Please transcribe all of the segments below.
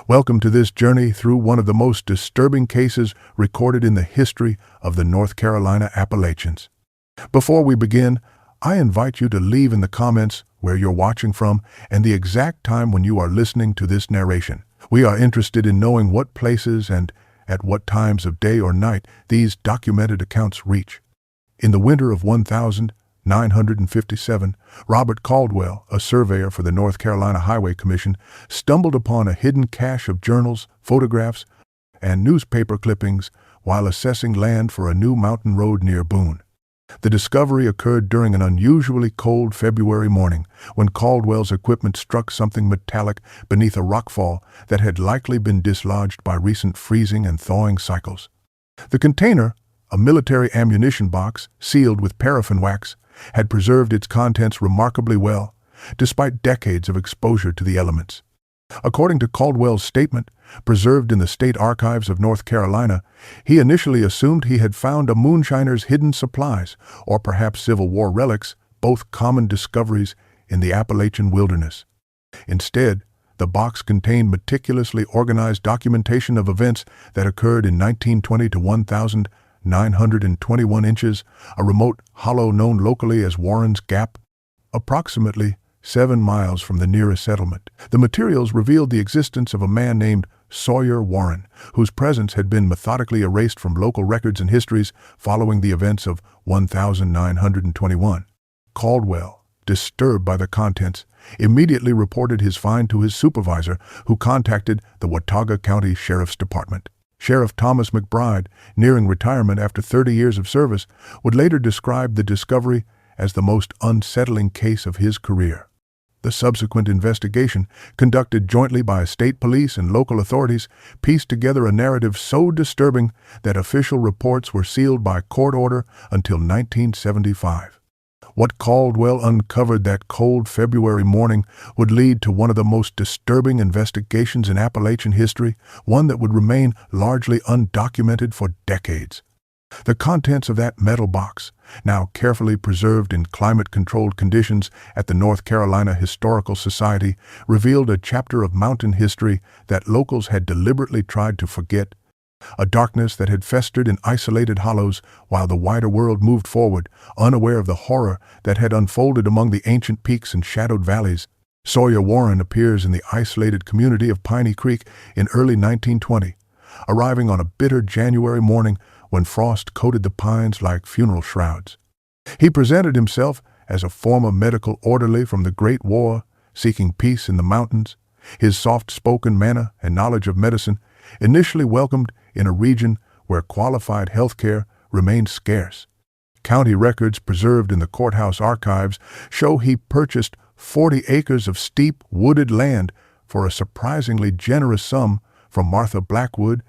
Welcome to this journey through one of the most disturbing cases recorded in the history of the North Carolina Appalachians. Before we begin, I invite you to leave in the comments where you're watching from and the exact time when you are listening to this narration. We are interested in knowing what places and at what times of day or night these documented accounts reach. In the winter of 1957, Robert Caldwell, a surveyor for the North Carolina Highway Commission, stumbled upon a hidden cache of journals, photographs, and newspaper clippings while assessing land for a new mountain road near Boone. The discovery occurred during an unusually cold February morning when Caldwell's equipment struck something metallic beneath a rockfall that had likely been dislodged by recent freezing and thawing cycles. The container, a military ammunition box sealed with paraffin wax, had preserved its contents remarkably well, despite decades of exposure to the elements. According to Caldwell's statement, preserved in the State Archives of North Carolina, he initially assumed he had found a moonshiner's hidden supplies, or perhaps Civil War relics, both common discoveries in the Appalachian wilderness. Instead, the box contained meticulously organized documentation of events that occurred in 1920 to 1921 inches, a remote hollow known locally as Warren's Gap, approximately 7 miles from the nearest settlement. The materials revealed the existence of a man named Sawyer Warren, whose presence had been methodically erased from local records and histories following the events of 1921. Caldwell, disturbed by the contents, immediately reported his find to his supervisor, who contacted the Watauga County Sheriff's Department. Sheriff Thomas McBride, nearing retirement after 30 years of service, would later describe the discovery as the most unsettling case of his career. The subsequent investigation, conducted jointly by state police and local authorities, pieced together a narrative so disturbing that official reports were sealed by court order until 1975. What Caldwell uncovered that cold February morning would lead to one of the most disturbing investigations in Appalachian history, one that would remain largely undocumented for decades. The contents of that metal box, now carefully preserved in climate-controlled conditions at the North Carolina Historical Society, revealed a chapter of mountain history that locals had deliberately tried to forget, a darkness that had festered in isolated hollows while the wider world moved forward, unaware of the horror that had unfolded among the ancient peaks and shadowed valleys. Sawyer Warren appears in the isolated community of Piney Creek in early 1920, arriving on a bitter January morning when frost coated the pines like funeral shrouds. He presented himself as a former medical orderly from the Great War, seeking peace in the mountains, his soft-spoken manner and knowledge of medicine initially welcomed in a region where qualified health care remained scarce. County records preserved in the courthouse archives show he purchased 40 acres of steep, wooded land for a surprisingly generous sum from Martha Blackwood,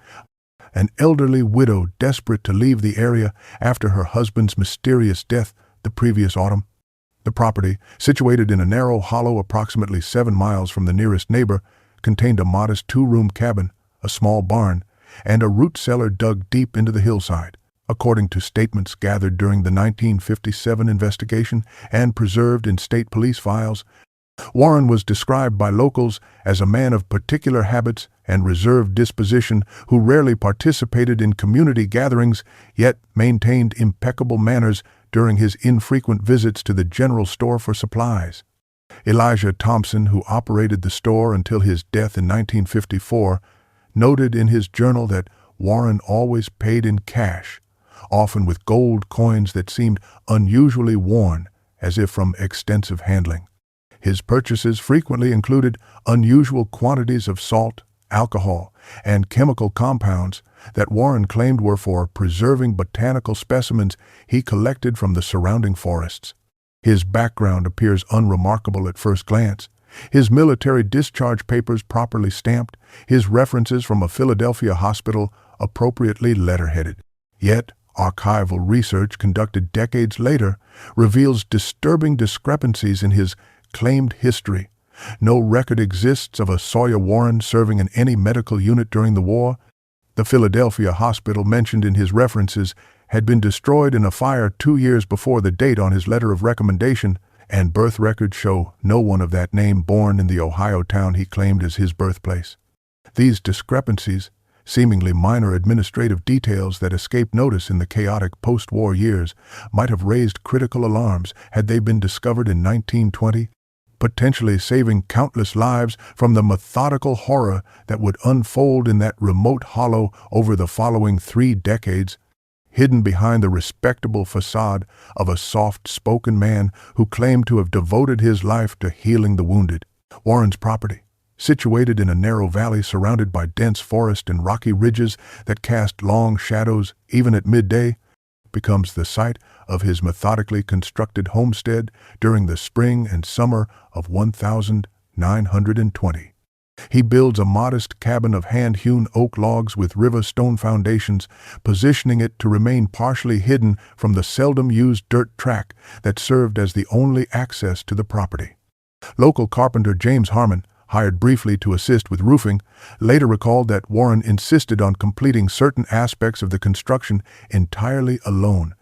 an elderly widow desperate to leave the area after her husband's mysterious death the previous autumn. The property, situated in a narrow hollow approximately 7 miles from the nearest neighbor, contained a modest 2-room cabin, a small barn, and a root cellar dug deep into the hillside. According to statements gathered during the 1957 investigation and preserved in state police files, Warren was described by locals as a man of particular habits and reserved disposition who rarely participated in community gatherings, yet maintained impeccable manners during his infrequent visits to the general store for supplies. Elijah Thompson, who operated the store until his death in 1954, noted in his journal that Warren always paid in cash, often with gold coins that seemed unusually worn, as if from extensive handling. His purchases frequently included unusual quantities of salt, alcohol, and chemical compounds that Warren claimed were for preserving botanical specimens he collected from the surrounding forests. His background appears unremarkable at first glance. His military discharge papers properly stamped, his references from a Philadelphia hospital appropriately letterheaded. Yet, archival research conducted decades later reveals disturbing discrepancies in his claimed history. No record exists of a Sawyer Warren serving in any medical unit during the war. The Philadelphia hospital mentioned in his references had been destroyed in a fire 2 years before the date on his letter of recommendation, and birth records show no one of that name born in the Ohio town he claimed as his birthplace. These discrepancies, seemingly minor administrative details that escaped notice in the chaotic post-war years, might have raised critical alarms had they been discovered in 1920, potentially saving countless lives from the methodical horror that would unfold in that remote hollow over the following 3 decades, hidden behind the respectable facade of a soft-spoken man who claimed to have devoted his life to healing the wounded. Warren's property, situated in a narrow valley surrounded by dense forest and rocky ridges that cast long shadows even at midday, becomes the site of his methodically constructed homestead during the spring and summer of 1920. He builds a modest cabin of hand-hewn oak logs with river stone foundations, positioning it to remain partially hidden from the seldom-used dirt track that served as the only access to the property. Local carpenter James Harmon, hired briefly to assist with roofing, later recalled that Warren insisted on completing certain aspects of the construction entirely alone,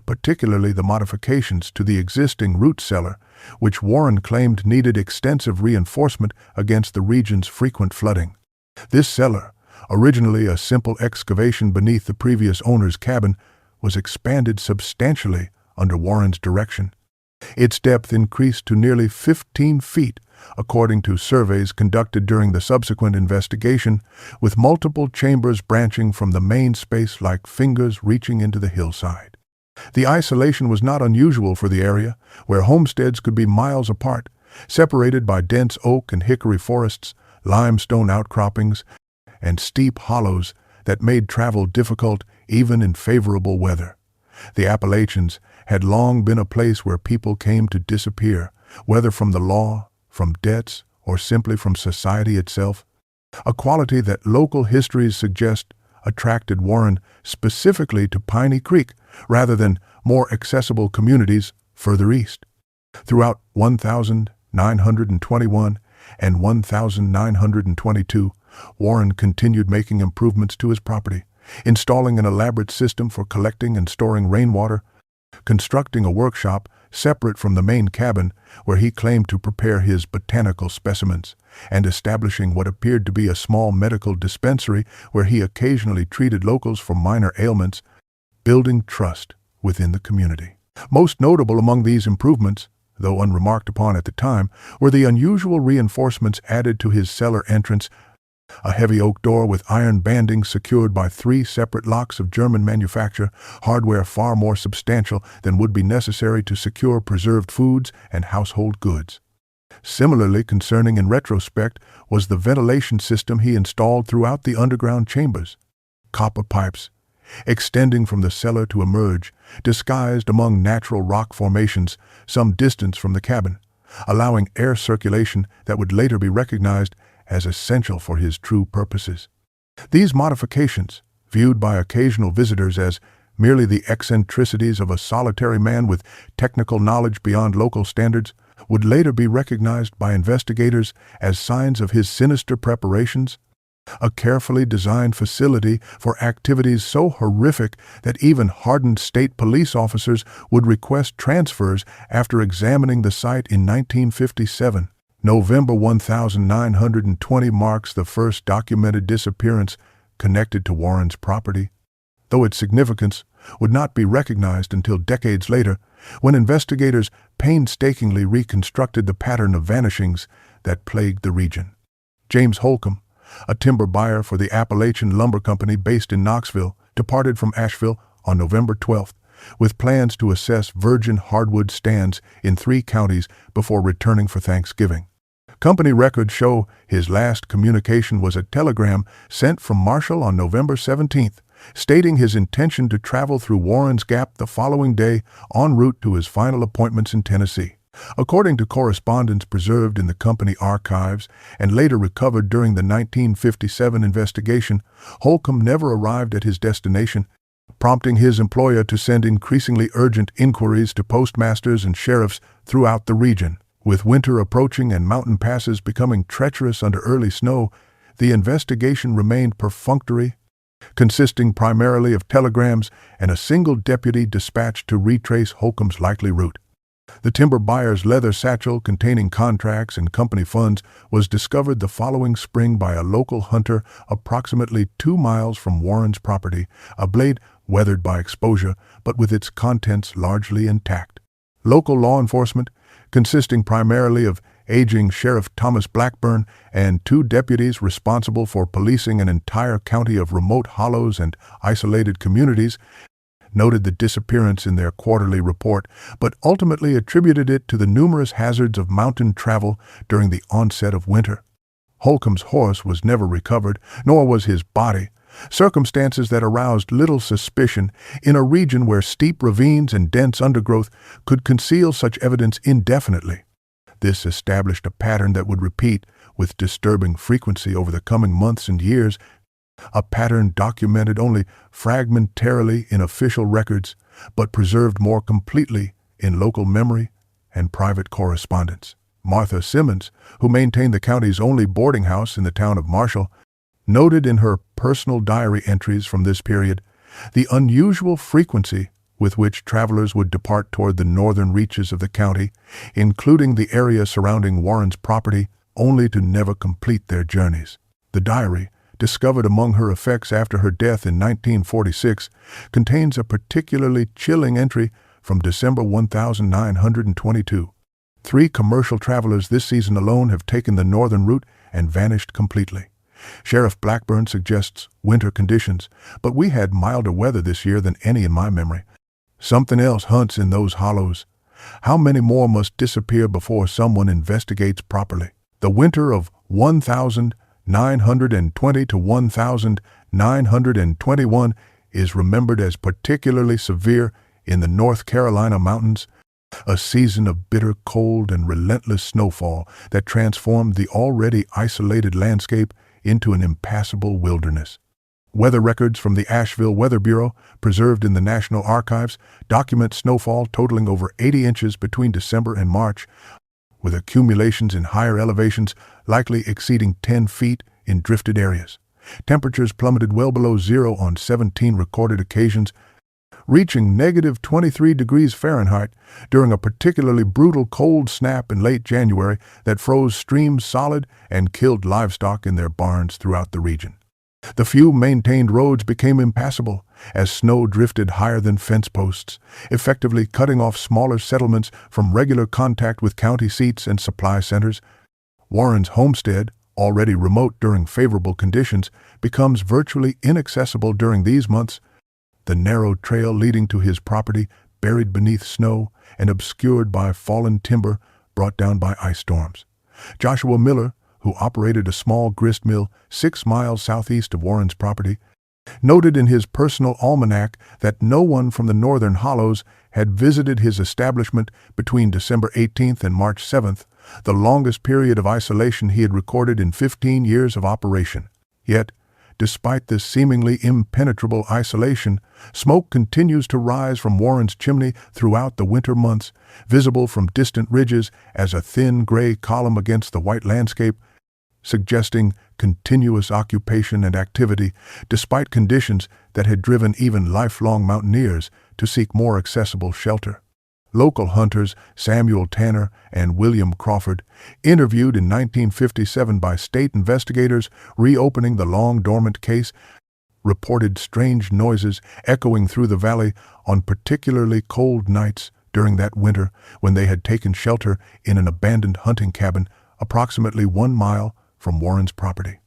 particularly the modifications to the existing root cellar, which Warren claimed needed extensive reinforcement against the region's frequent flooding. This cellar, originally a simple excavation beneath the previous owner's cabin, was expanded substantially under Warren's direction. Its depth increased to nearly 15 feet, according to surveys conducted during the subsequent investigation, with multiple chambers branching from the main space like fingers reaching into the hillside. The isolation was not unusual for the area, where homesteads could be miles apart, separated by dense oak and hickory forests, limestone outcroppings, and steep hollows that made travel difficult even in favorable weather. The Appalachians had long been a place where people came to disappear, whether from the law, from debts, or simply from society itself, a quality that local histories suggest attracted Warren specifically to Piney Creek rather than more accessible communities further east. Throughout 1921 and 1922, Warren continued making improvements to his property, installing an elaborate system for collecting and storing rainwater, constructing a workshop separate from the main cabin where he claimed to prepare his botanical specimens, and establishing what appeared to be a small medical dispensary where he occasionally treated locals for minor ailments, building trust within the community. Most notable among these improvements, though unremarked upon at the time, were the unusual reinforcements added to his cellar entrance: a heavy oak door with iron banding secured by 3 separate locks of German manufacture, hardware far more substantial than would be necessary to secure preserved foods and household goods. Similarly concerning in retrospect was the ventilation system he installed throughout the underground chambers. Copper pipes, extending from the cellar to emerge, disguised among natural rock formations some distance from the cabin, allowing air circulation that would later be recognized as essential for his true purposes. These modifications, viewed by occasional visitors as merely the eccentricities of a solitary man with technical knowledge beyond local standards, would later be recognized by investigators as signs of his sinister preparations, a carefully designed facility for activities so horrific that even hardened state police officers would request transfers after examining the site in 1957. November 1920 marks the first documented disappearance connected to Warren's property, though its significance would not be recognized until decades later, when investigators painstakingly reconstructed the pattern of vanishings that plagued the region. James Holcomb, a timber buyer for the Appalachian Lumber Company based in Knoxville, departed from Asheville on November 12th, with plans to assess virgin hardwood stands in 3 counties before returning for Thanksgiving. Company records show his last communication was a telegram sent from Marshall on November 17th, stating his intention to travel through Warren's Gap the following day en route to his final appointments in Tennessee. According to correspondence preserved in the company archives and later recovered during the 1957 investigation, Holcomb never arrived at his destination, prompting his employer to send increasingly urgent inquiries to postmasters and sheriffs throughout the region. With winter approaching and mountain passes becoming treacherous under early snow, the investigation remained perfunctory, consisting primarily of telegrams and a single deputy dispatched to retrace Holcomb's likely route. The timber buyer's leather satchel containing contracts and company funds was discovered the following spring by a local hunter approximately 2 miles from Warren's property, a blade weathered by exposure but with its contents largely intact. Local law enforcement, consisting primarily of aging Sheriff Thomas Blackburn and 2 deputies responsible for policing an entire county of remote hollows and isolated communities, noted the disappearance in their quarterly report, but ultimately attributed it to the numerous hazards of mountain travel during the onset of winter. Holcomb's horse was never recovered, nor was his body, circumstances that aroused little suspicion in a region where steep ravines and dense undergrowth could conceal such evidence indefinitely. This established a pattern that would repeat with disturbing frequency over the coming months and years, a pattern documented only fragmentarily in official records, but preserved more completely in local memory and private correspondence. Martha Simmons, who maintained the county's only boarding house in the town of Marshall, noted in her personal diary entries from this period the unusual frequency with which travelers would depart toward the northern reaches of the county, including the area surrounding Warren's property, only to never complete their journeys. The diary, discovered among her effects after her death in 1946, contains a particularly chilling entry from December 1922. 3 commercial travelers this season alone have taken the northern route and vanished completely. Sheriff Blackburn suggests winter conditions, but we had milder weather this year than any in my memory. Something else hunts in those hollows. How many more must disappear before someone investigates properly? The winter of 1920 to 1921 is remembered as particularly severe in the North Carolina mountains, a season of bitter cold and relentless snowfall that transformed the already isolated landscape into an impassable wilderness. Weather records from the Asheville Weather Bureau, preserved in the National Archives, document snowfall totaling over 80 inches between December and March, with accumulations in higher elevations likely exceeding 10 feet in drifted areas. Temperatures plummeted well below zero on 17 recorded occasions, reaching negative 23 degrees Fahrenheit during a particularly brutal cold snap in late January that froze streams solid and killed livestock in their barns throughout the region. The few maintained roads became impassable as snow drifted higher than fence posts, effectively cutting off smaller settlements from regular contact with county seats and supply centers. Warren's homestead, already remote during favorable conditions, becomes virtually inaccessible during these months. The narrow trail leading to his property, buried beneath snow and obscured by fallen timber brought down by ice storms. Joshua Miller, who operated a small grist mill 6 miles southeast of Warren's property, noted in his personal almanac that no one from the northern hollows had visited his establishment between December 18th and March 7th, the longest period of isolation he had recorded in 15 years of operation. Yet, despite this seemingly impenetrable isolation, smoke continues to rise from Warren's chimney throughout the winter months, visible from distant ridges as a thin gray column against the white landscape, suggesting continuous occupation and activity despite conditions that had driven even lifelong mountaineers to seek more accessible shelter. Local hunters Samuel Tanner and William Crawford, interviewed in 1957 by state investigators reopening the long-dormant case, reported strange noises echoing through the valley on particularly cold nights during that winter when they had taken shelter in an abandoned hunting cabin approximately 1 mile from Warren's property.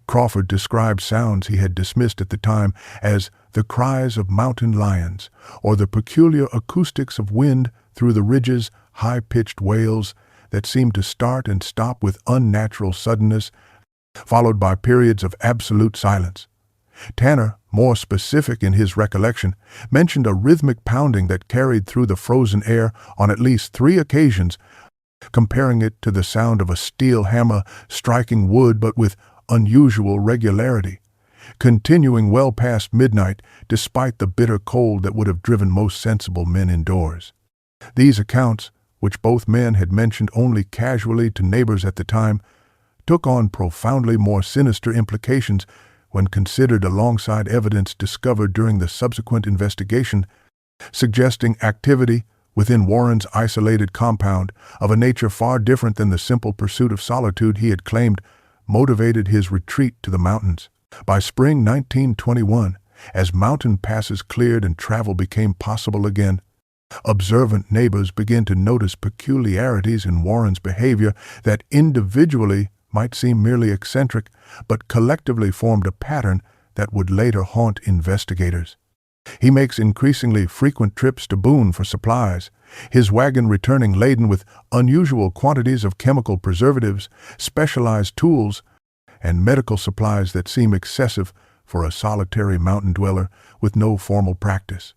Crawford described sounds he had dismissed at the time as the cries of mountain lions or the peculiar acoustics of wind through the ridges, high-pitched wails that seemed to start and stop with unnatural suddenness, followed by periods of absolute silence. Tanner, more specific in his recollection, mentioned a rhythmic pounding that carried through the frozen air on at least 3 occasions, comparing it to the sound of a steel hammer striking wood but with unusual regularity, continuing well past midnight despite the bitter cold that would have driven most sensible men indoors. These accounts, which both men had mentioned only casually to neighbors at the time, took on profoundly more sinister implications when considered alongside evidence discovered during the subsequent investigation, suggesting activity within Warren's isolated compound, of a nature far different than the simple pursuit of solitude he had claimed motivated his retreat to the mountains. By spring 1921, as mountain passes cleared and travel became possible again, observant neighbors began to notice peculiarities in Warren's behavior that individually might seem merely eccentric, but collectively formed a pattern that would later haunt investigators. He makes increasingly frequent trips to Boone for supplies, his wagon returning laden with unusual quantities of chemical preservatives, specialized tools, and medical supplies that seem excessive for a solitary mountain dweller with no formal practice.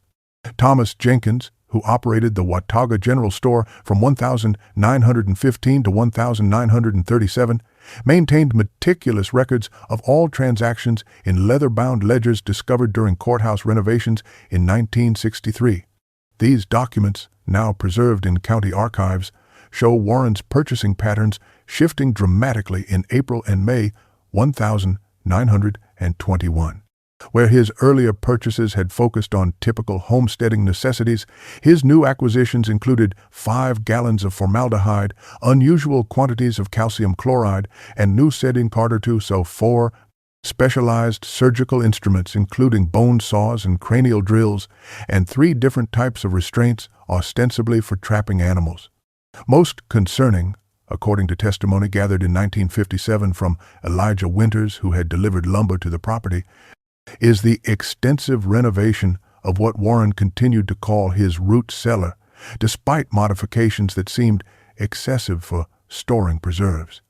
Thomas Jenkins, who operated the Watauga General Store from 1915 to 1937, maintained meticulous records of all transactions in leather-bound ledgers discovered during courthouse renovations in 1963. These documents, now preserved in county archives, show Warren's purchasing patterns shifting dramatically in April and May 1921. Where his earlier purchases had focused on typical homesteading necessities, his new acquisitions included 5 gallons of formaldehyde, unusual quantities of calcium chloride, and new setting cartridges, so 4 specialized surgical instruments including bone saws and cranial drills, and 3 different types of restraints ostensibly for trapping animals. Most concerning, according to testimony gathered in 1957 from Elijah Winters, who had delivered lumber to the property, is the extensive renovation of what Warren continued to call his root cellar, despite modifications that seemed excessive for storing preserves.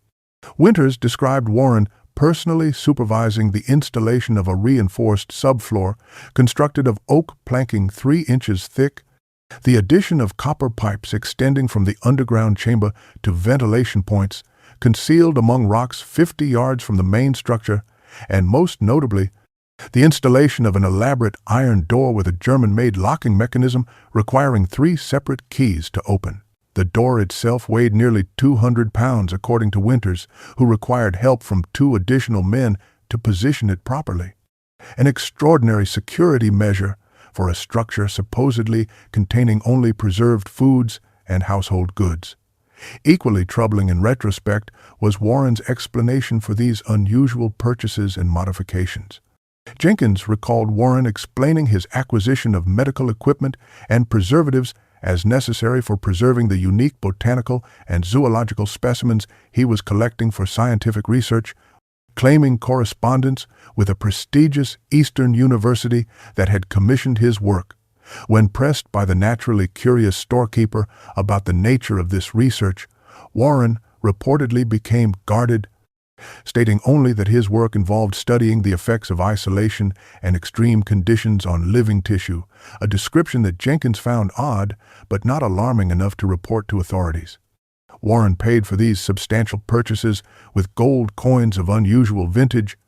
Winters described Warren personally supervising the installation of a reinforced subfloor constructed of oak planking 3 inches thick, the addition of copper pipes extending from the underground chamber to ventilation points concealed among rocks 50 yards from the main structure, and most notably, the installation of an elaborate iron door with a German-made locking mechanism requiring 3 separate keys to open. The door itself weighed nearly 200 pounds, according to Winters, who required help from 2 additional men to position it properly. An extraordinary security measure for a structure supposedly containing only preserved foods and household goods. Equally troubling in retrospect was Warren's explanation for these unusual purchases and modifications. Jenkins recalled Warren explaining his acquisition of medical equipment and preservatives as necessary for preserving the unique botanical and zoological specimens he was collecting for scientific research, claiming correspondence with a prestigious Eastern university that had commissioned his work. When pressed by the naturally curious storekeeper about the nature of this research, Warren reportedly became guarded, stating only that his work involved studying the effects of isolation and extreme conditions on living tissue, a description that Jenkins found odd but not alarming enough to report to authorities. Warren paid for these substantial purchases with gold coins of unusual vintage,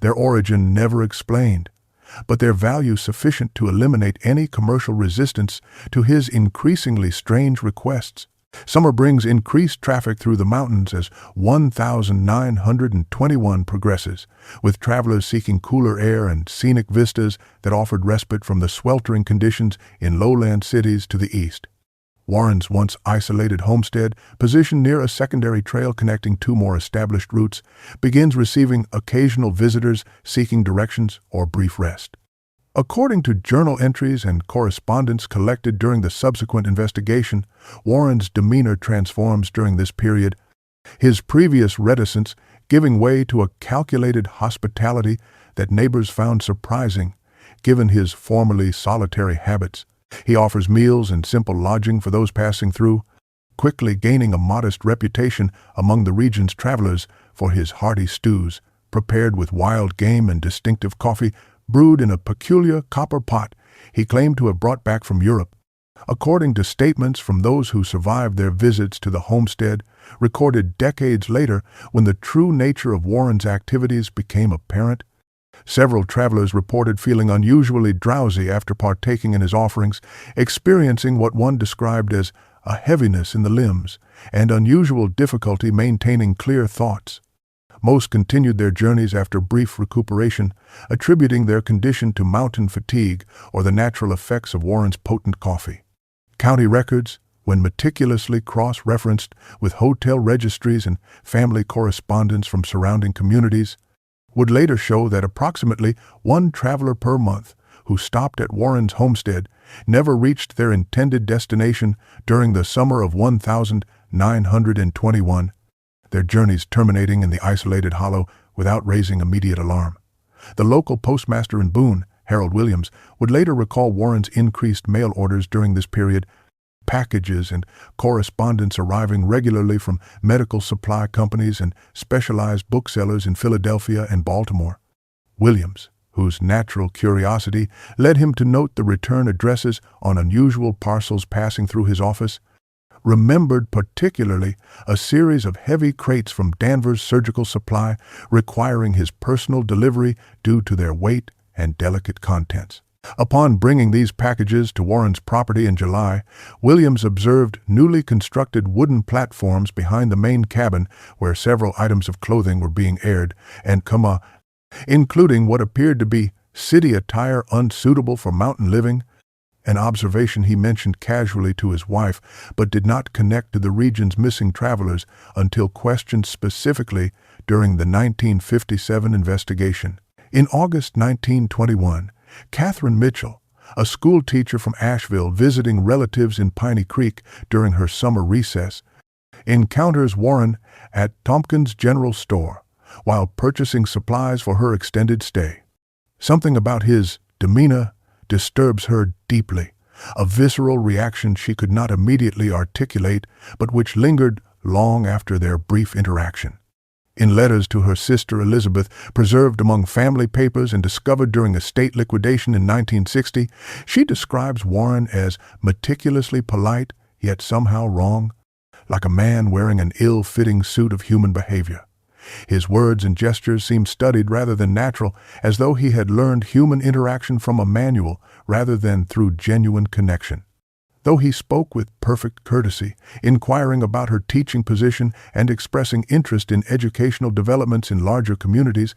their origin never explained, but their value sufficient to eliminate any commercial resistance to his increasingly strange requests. Summer brings increased traffic through the mountains as 1921 progresses, with travelers seeking cooler air and scenic vistas that offered respite from the sweltering conditions in lowland cities to the east. Warren's once isolated homestead, positioned near a secondary trail connecting 2 more established routes, begins receiving occasional visitors seeking directions or brief rest. According to journal entries and correspondence collected during the subsequent investigation, Warren's demeanor transforms during this period, his previous reticence giving way to a calculated hospitality that neighbors found surprising, given his formerly solitary habits. He offers meals and simple lodging for those passing through, quickly gaining a modest reputation among the region's travelers for his hearty stews, prepared with wild game and distinctive coffee brewed in a peculiar copper pot he claimed to have brought back from Europe. According to statements from those who survived their visits to the homestead, recorded decades later when the true nature of Warren's activities became apparent, several travelers reported feeling unusually drowsy after partaking in his offerings, experiencing what one described as a heaviness in the limbs and unusual difficulty maintaining clear thoughts. Most continued their journeys after brief recuperation, attributing their condition to mountain fatigue or the natural effects of Warren's potent coffee. County records, when meticulously cross-referenced with hotel registries and family correspondence from surrounding communities, would later show that approximately one traveler per month who stopped at Warren's homestead never reached their intended destination during the summer of 1921, their journeys terminating in the isolated hollow without raising immediate alarm. The local postmaster in Boone, Harold Williams, would later recall Warren's increased mail orders during this period, packages and correspondence arriving regularly from medical supply companies and specialized booksellers in Philadelphia and Baltimore. Williams, whose natural curiosity led him to note the return addresses on unusual parcels passing through his office, remembered particularly a series of heavy crates from Danvers Surgical Supply requiring his personal delivery due to their weight and delicate contents. Upon bringing these packages to Warren's property in July, Williams observed newly constructed wooden platforms behind the main cabin where several items of clothing were being aired, and including what appeared to be city attire unsuitable for mountain living, an observation he mentioned casually to his wife but did not connect to the region's missing travelers until questioned specifically during the 1957 investigation. In August 1921, Catherine Mitchell, a school teacher from Asheville visiting relatives in Piney Creek during her summer recess, encounters Warren at Tompkins General Store while purchasing supplies for her extended stay. Something about his demeanor disturbs her deeply, a visceral reaction she could not immediately articulate but which lingered long after their brief interaction. In letters to her sister Elizabeth, preserved among family papers and discovered during estate liquidation in 1960, she describes Warren as meticulously polite, yet somehow wrong, like a man wearing an ill-fitting suit of human behavior. His words and gestures seemed studied rather than natural, as though he had learned human interaction from a manual rather than through genuine connection. Though he spoke with perfect courtesy, inquiring about her teaching position and expressing interest in educational developments in larger communities,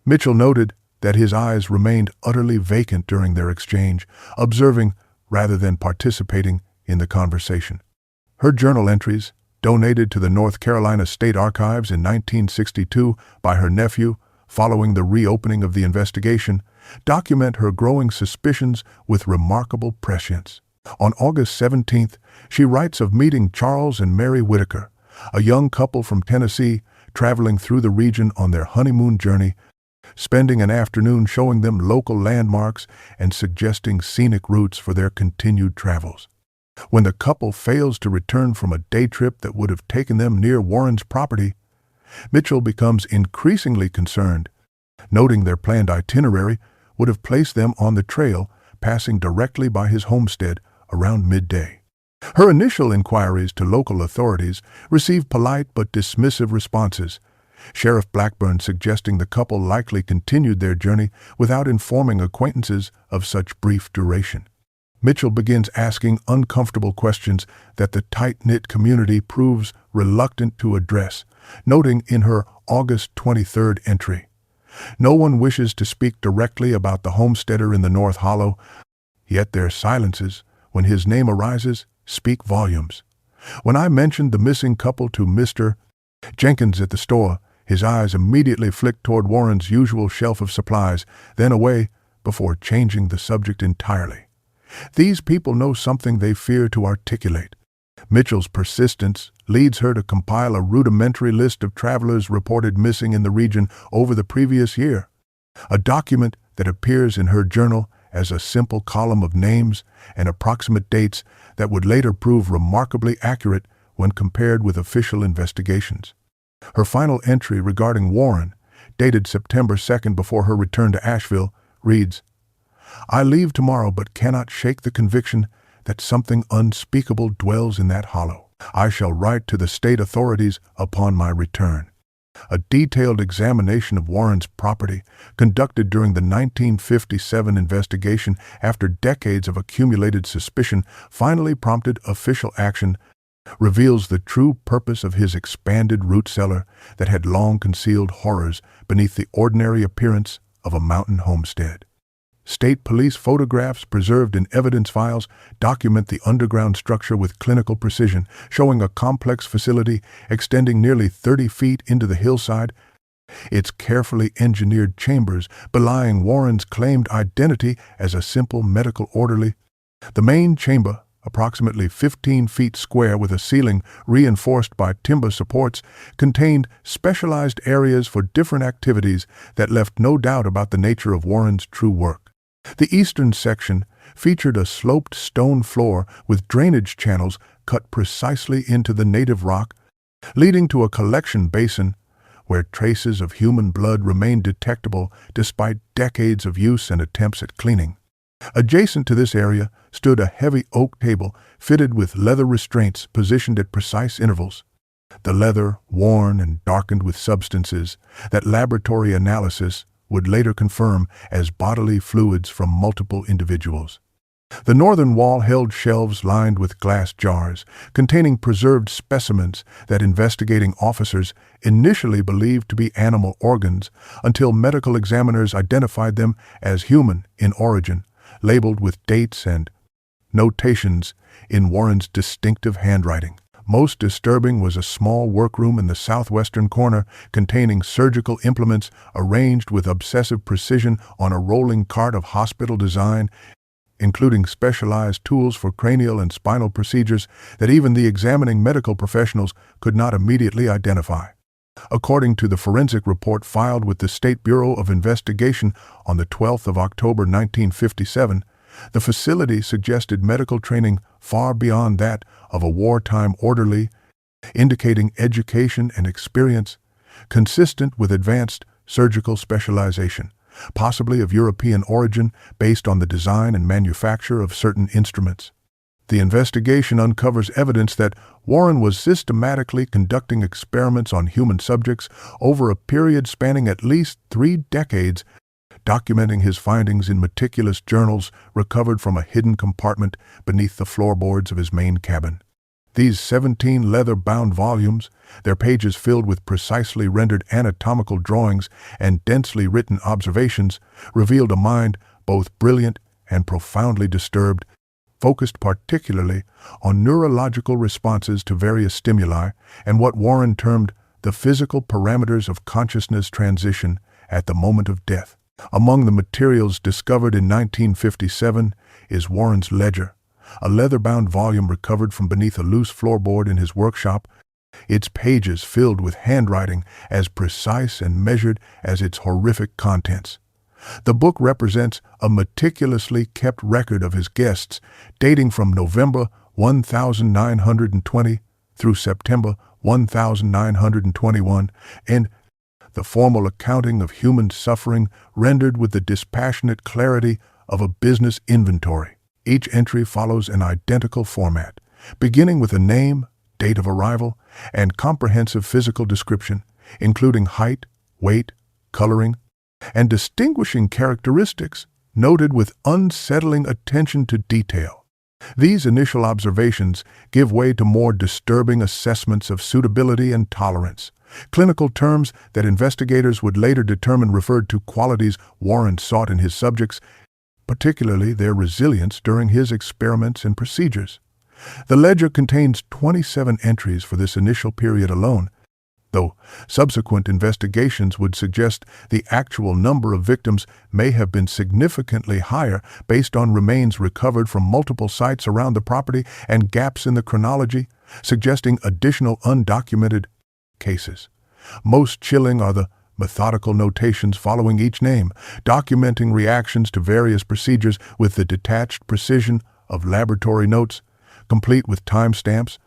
Mitchell noted that his eyes remained utterly vacant during their exchange, observing rather than participating in the conversation. Her journal entries, donated to the North Carolina State Archives in 1962 by her nephew following the reopening of the investigation, document her growing suspicions with remarkable prescience. On August 17th, she writes of meeting Charles and Mary Whitaker, a young couple from Tennessee traveling through the region on their honeymoon journey, spending an afternoon showing them local landmarks and suggesting scenic routes for their continued travels. When the couple fails to return from a day trip that would have taken them near Warren's property, Mitchell becomes increasingly concerned, noting their planned itinerary would have placed them on the trail, passing directly by his homestead around midday. Her initial inquiries to local authorities received polite but dismissive responses, Sheriff Blackburn suggesting the couple likely continued their journey without informing acquaintances of such brief duration. Mitchell begins asking uncomfortable questions that the tight-knit community proves reluctant to address, noting in her August 23rd entry, "No one wishes to speak directly about the homesteader in the North Hollow, yet their silences, when his name arises, speak volumes. When I mentioned the missing couple to Mr. Jenkins at the store, his eyes immediately flicked toward Warren's usual shelf of supplies, then away, before changing the subject entirely. These people know something they fear to articulate." Mitchell's persistence leads her to compile a rudimentary list of travelers reported missing in the region over the previous year, a document that appears in her journal as a simple column of names and approximate dates that would later prove remarkably accurate when compared with official investigations. Her final entry regarding Warren, dated September 2nd before her return to Asheville, reads, "I leave tomorrow but cannot shake the conviction that something unspeakable dwells in that hollow. I shall write to the state authorities upon my return." A detailed examination of Warren's property, conducted during the 1957 investigation after decades of accumulated suspicion, finally prompted official action, reveals the true purpose of his expanded root cellar that had long concealed horrors beneath the ordinary appearance of a mountain homestead. State police photographs preserved in evidence files document the underground structure with clinical precision, showing a complex facility extending nearly 30 feet into the hillside, its carefully engineered chambers belying Warren's claimed identity as a simple medical orderly. The main chamber, approximately 15 feet square with a ceiling reinforced by timber supports, contained specialized areas for different activities that left no doubt about the nature of Warren's true work. The eastern section featured a sloped stone floor with drainage channels cut precisely into the native rock, leading to a collection basin where traces of human blood remained detectable despite decades of use and attempts at cleaning. Adjacent to this area stood a heavy oak table fitted with leather restraints positioned at precise intervals. The leather, worn and darkened with substances that laboratory analysis would later confirm as bodily fluids from multiple individuals. The northern wall held shelves lined with glass jars containing preserved specimens that investigating officers initially believed to be animal organs until medical examiners identified them as human in origin, labeled with dates and notations in Warren's distinctive handwriting. Most disturbing was a small workroom in the southwestern corner containing surgical implements arranged with obsessive precision on a rolling cart of hospital design, including specialized tools for cranial and spinal procedures that even the examining medical professionals could not immediately identify. According to the forensic report filed with the State Bureau of Investigation on the 12th of October 1957, the facility suggested medical training far beyond that of a wartime orderly, indicating education and experience consistent with advanced surgical specialization, possibly of European origin based on the design and manufacture of certain instruments. The investigation uncovers evidence that Warren was systematically conducting experiments on human subjects over a period spanning at least 3 decades, documenting his findings in meticulous journals recovered from a hidden compartment beneath the floorboards of his main cabin. These 17 leather-bound volumes, their pages filled with precisely rendered anatomical drawings and densely written observations, revealed a mind both brilliant and profoundly disturbed, focused particularly on neurological responses to various stimuli and what Warren termed the physical parameters of consciousness transition at the moment of death. Among the materials discovered in 1957 is Warren's ledger, a leather-bound volume recovered from beneath a loose floorboard in his workshop, its pages filled with handwriting as precise and measured as its horrific contents. The book represents a meticulously kept record of his guests, dating from November 1920 through September 1921, and the formal accounting of human suffering rendered with the dispassionate clarity of a business inventory. Each entry follows an identical format, beginning with a name, date of arrival, and comprehensive physical description, including height, weight, coloring, and distinguishing characteristics, noted with unsettling attention to detail. These initial observations give way to more disturbing assessments of suitability and tolerance, clinical terms that investigators would later determine referred to qualities Warren sought in his subjects, particularly their resilience during his experiments and procedures. The ledger contains 27 entries for this initial period alone, though subsequent investigations would suggest the actual number of victims may have been significantly higher based on remains recovered from multiple sites around the property and gaps in the chronology, suggesting additional undocumented cases. Most chilling are the methodical notations following each name, documenting reactions to various procedures with the detached precision of laboratory notes, complete with timestamps,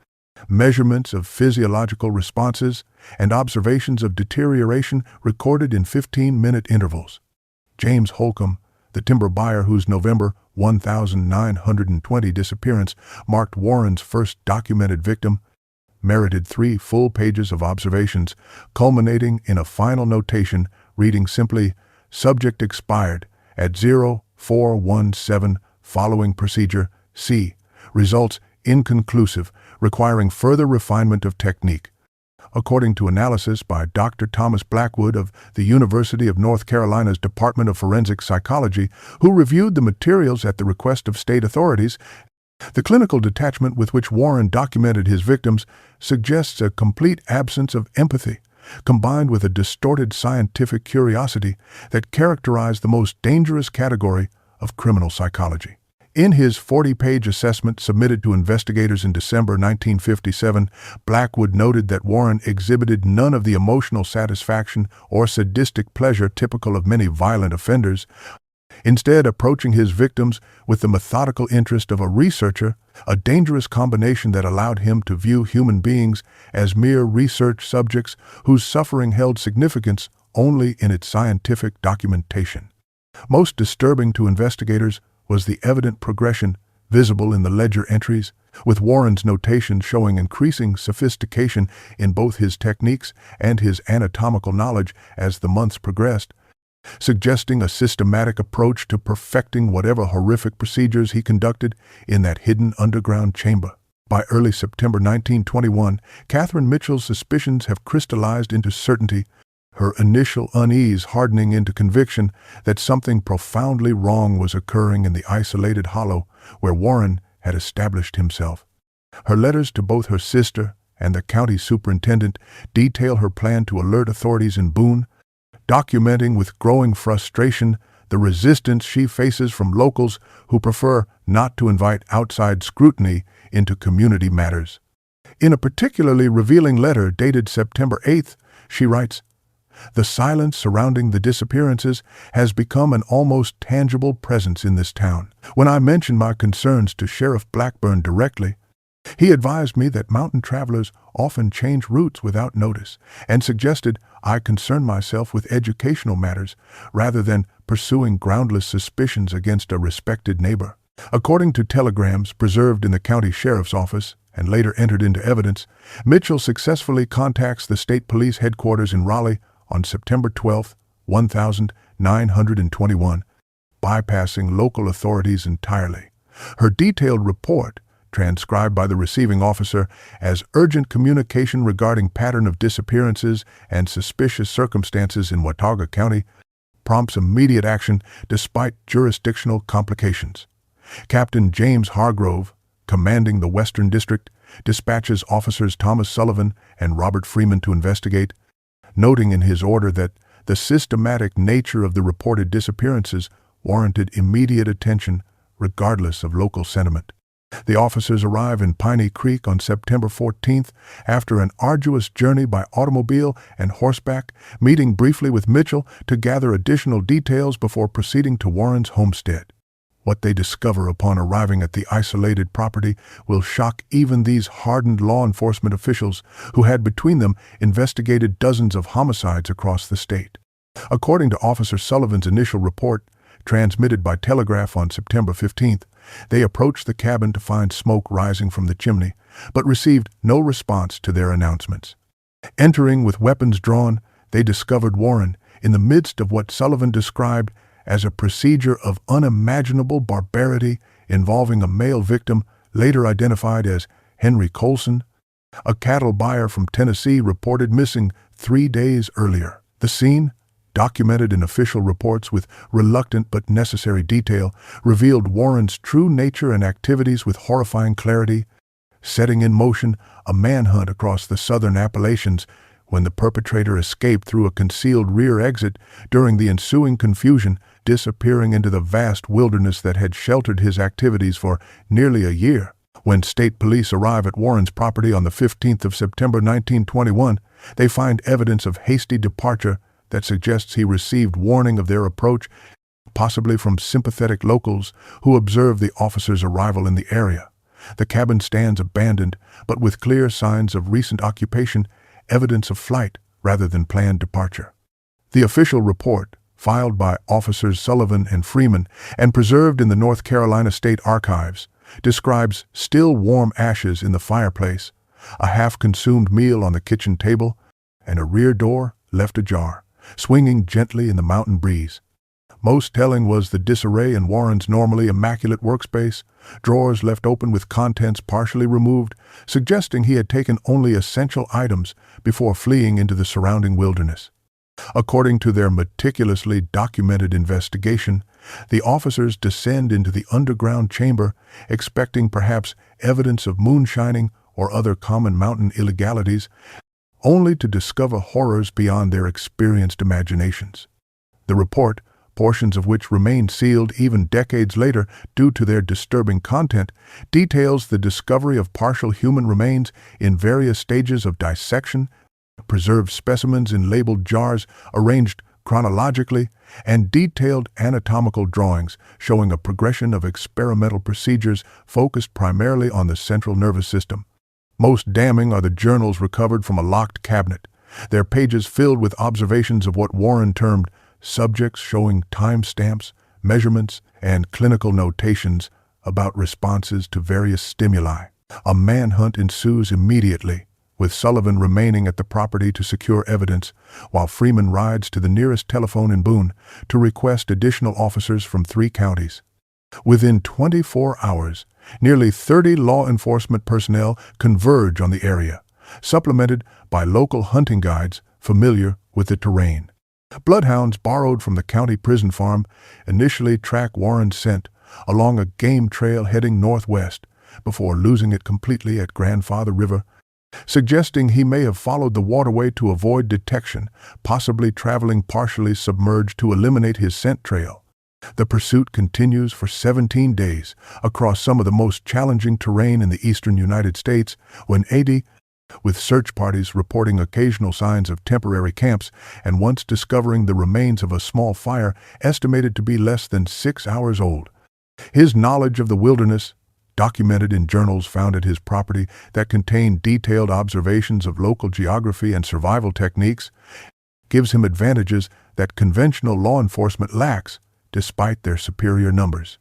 measurements of physiological responses, and observations of deterioration recorded in 15-minute intervals. James Holcomb, the timber buyer whose November 1920 disappearance marked Warren's first documented victim, merited 3 full pages of observations, culminating in a final notation reading simply, "Subject expired at 0417 following procedure C. Results inconclusive, requiring further refinement of technique." According to analysis by Dr. Thomas Blackwood of the University of North Carolina's Department of Forensic Psychology, who reviewed the materials at the request of state authorities, the clinical detachment with which Warren documented his victims suggests a complete absence of empathy, combined with a distorted scientific curiosity that characterized the most dangerous category of criminal psychology. In his 40-page assessment submitted to investigators in December 1957, Blackwood noted that Warren exhibited none of the emotional satisfaction or sadistic pleasure typical of many violent offenders, instead approaching his victims with the methodical interest of a researcher, a dangerous combination that allowed him to view human beings as mere research subjects whose suffering held significance only in its scientific documentation. Most disturbing to investigators was the evident progression visible in the ledger entries, with Warren's notations showing increasing sophistication in both his techniques and his anatomical knowledge as the months progressed, suggesting a systematic approach to perfecting whatever horrific procedures he conducted in that hidden underground chamber. By early September 1921, Catherine Mitchell's suspicions have crystallized into certainty, her initial unease hardening into conviction that something profoundly wrong was occurring in the isolated hollow where Warren had established himself. Her letters to both her sister and the county superintendent detail her plan to alert authorities in Boone, documenting with growing frustration the resistance she faces from locals who prefer not to invite outside scrutiny into community matters. In a particularly revealing letter dated September 8th, she writes, "The silence surrounding the disappearances has become an almost tangible presence in this town. When I mentioned my concerns to Sheriff Blackburn directly, he advised me that mountain travelers often change routes without notice and suggested I concern myself with educational matters rather than pursuing groundless suspicions against a respected neighbor." According to telegrams preserved in the county sheriff's office and later entered into evidence, Mitchell successfully contacts the state police headquarters in Raleigh on September 12, 1921, bypassing local authorities entirely. Her detailed report, transcribed by the receiving officer as urgent communication regarding pattern of disappearances and suspicious circumstances in Watauga County, prompts immediate action despite jurisdictional complications. Captain James Hargrove, commanding the Western District, dispatches officers Thomas Sullivan and Robert Freeman to investigate, noting in his order that the systematic nature of the reported disappearances warranted immediate attention regardless of local sentiment. The officers arrive in Piney Creek on September 14th after an arduous journey by automobile and horseback, meeting briefly with Mitchell to gather additional details before proceeding to Warren's homestead. What they discover upon arriving at the isolated property will shock even these hardened law enforcement officials who had between them investigated dozens of homicides across the state. According to Officer Sullivan's initial report, transmitted by telegraph on September 15th, they approached the cabin to find smoke rising from the chimney, but received no response to their announcements. Entering with weapons drawn, they discovered Warren in the midst of what Sullivan described as a procedure of unimaginable barbarity involving a male victim later identified as Henry Colson, a cattle buyer from Tennessee reported missing 3 days earlier. The scene, documented in official reports with reluctant but necessary detail, revealed Warren's true nature and activities with horrifying clarity, setting in motion a manhunt across the southern Appalachians when the perpetrator escaped through a concealed rear exit during the ensuing confusion, disappearing into the vast wilderness that had sheltered his activities for nearly a year. When state police arrive at Warren's property on the 15th of September 1921, they find evidence of hasty departure that suggests he received warning of their approach, possibly from sympathetic locals who observed the officer's arrival in the area. The cabin stands abandoned, but with clear signs of recent occupation, evidence of flight rather than planned departure. The official report, filed by Officers Sullivan and Freeman and preserved in the North Carolina State Archives, describes still warm ashes in the fireplace, a half-consumed meal on the kitchen table, and a rear door left ajar, swinging gently in the mountain breeze. Most telling was the disarray in Warren's normally immaculate workspace, drawers left open with contents partially removed, suggesting he had taken only essential items before fleeing into the surrounding wilderness. According to their meticulously documented investigation, the officers descend into the underground chamber, expecting perhaps evidence of moonshining or other common mountain illegalities, only to discover horrors beyond their experienced imaginations. The report, portions of which remain sealed even decades later due to their disturbing content, details the discovery of partial human remains in various stages of dissection, preserved specimens in labeled jars arranged chronologically, and detailed anatomical drawings showing a progression of experimental procedures focused primarily on the central nervous system. Most damning are the journals recovered from a locked cabinet, their pages filled with observations of what Warren termed subjects showing timestamps, measurements, and clinical notations about responses to various stimuli. A manhunt ensues immediately, with Sullivan remaining at the property to secure evidence, while Freeman rides to the nearest telephone in Boone to request additional officers from 3 counties. Within 24 hours, nearly 30 law enforcement personnel converge on the area, supplemented by local hunting guides familiar with the terrain. Bloodhounds borrowed from the county prison farm initially track Warren's scent along a game trail heading northwest before losing it completely at Grandfather River, suggesting he may have followed the waterway to avoid detection, possibly traveling partially submerged to eliminate his scent trail. The pursuit continues for 17 days across some of the most challenging terrain in the eastern United States, when AD, with search parties reporting occasional signs of temporary camps and once discovering the remains of a small fire estimated to be less than 6 hours old. His knowledge of the wilderness, documented in journals found at his property that contain detailed observations of local geography and survival techniques, gives him advantages that conventional law enforcement lacks, despite their superior numbers.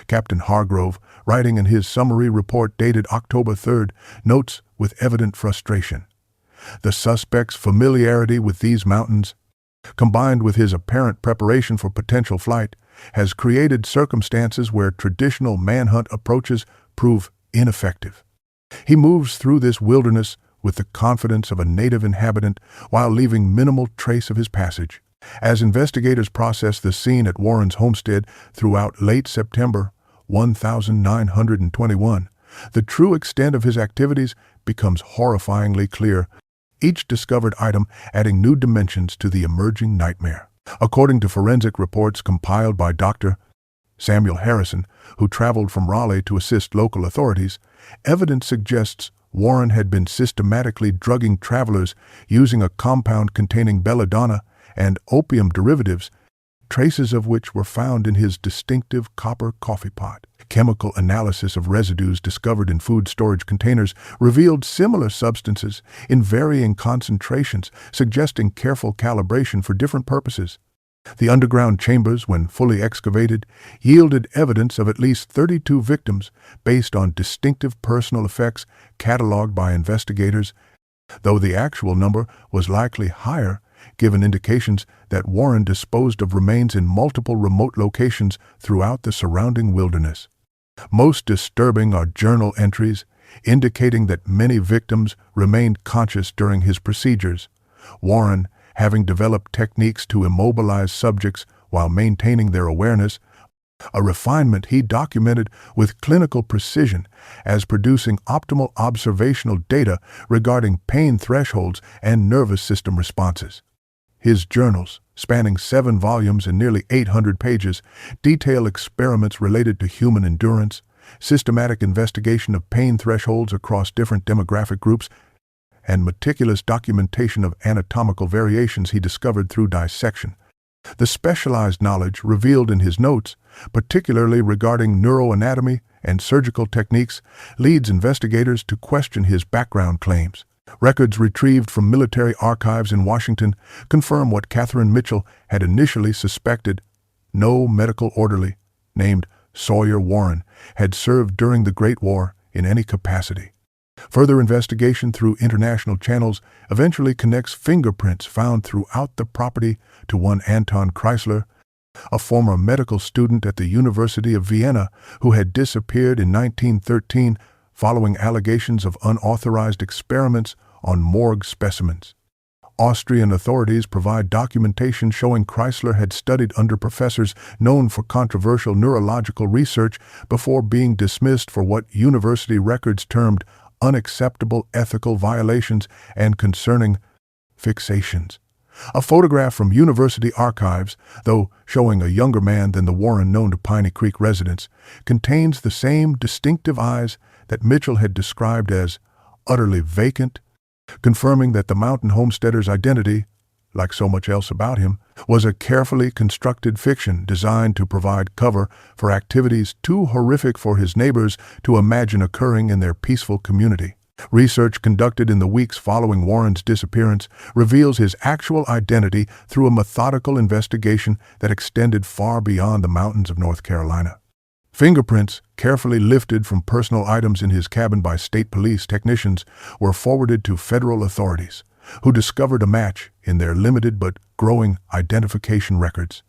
Captain Hargrove, writing in his summary report dated October 3rd, notes with evident frustration. The suspect's familiarity with these mountains, combined with his apparent preparation for potential flight, has created circumstances where traditional manhunt approaches prove ineffective. He moves through this wilderness with the confidence of a native inhabitant while leaving minimal trace of his passage. As investigators process the scene at Warren's homestead throughout late September 1921, the true extent of his activities becomes horrifyingly clear, each discovered item adding new dimensions to the emerging nightmare. According to forensic reports compiled by Dr. Samuel Harrison, who traveled from Raleigh to assist local authorities, evidence suggests Warren had been systematically drugging travelers using a compound containing belladonna and opium derivatives, traces of which were found in his distinctive copper coffee pot. Chemical analysis of residues discovered in food storage containers revealed similar substances in varying concentrations, suggesting careful calibration for different purposes. The underground chambers, when fully excavated, yielded evidence of at least 32 victims based on distinctive personal effects cataloged by investigators, though the actual number was likely higher, given indications that Warren disposed of remains in multiple remote locations throughout the surrounding wilderness. Most disturbing are journal entries indicating that many victims remained conscious during his procedures, Warren having developed techniques to immobilize subjects while maintaining their awareness, a refinement he documented with clinical precision as producing optimal observational data regarding pain thresholds and nervous system responses. His journals, spanning 7 volumes and nearly 800 pages, detail experiments related to human endurance, systematic investigation of pain thresholds across different demographic groups, and meticulous documentation of anatomical variations he discovered through dissection. The specialized knowledge revealed in his notes, particularly regarding neuroanatomy and surgical techniques, leads investigators to question his background claims. Records retrieved from military archives in Washington confirm what Catherine Mitchell had initially suspected. No medical orderly, named Sawyer Warren, had served during the Great War in any capacity. Further investigation through international channels eventually connects fingerprints found throughout the property to one Anton Chrysler, a former medical student at the University of Vienna who had disappeared in 1913 following allegations of unauthorized experiments on morgue specimens. Austrian authorities provide documentation showing Chrysler had studied under professors known for controversial neurological research before being dismissed for what university records termed unacceptable ethical violations and concerning fixations. A photograph from university archives, though showing a younger man than the Warren known to Piney Creek residents, contains the same distinctive eyes that Mitchell had described as utterly vacant, confirming that the mountain homesteader's identity, like so much else about him, was a carefully constructed fiction designed to provide cover for activities too horrific for his neighbors to imagine occurring in their peaceful community. Research conducted in the weeks following Warren's disappearance reveals his actual identity through a methodical investigation that extended far beyond the mountains of North Carolina. Fingerprints, carefully lifted from personal items in his cabin by state police technicians, were forwarded to federal authorities, who discovered a match in their limited but growing identification records.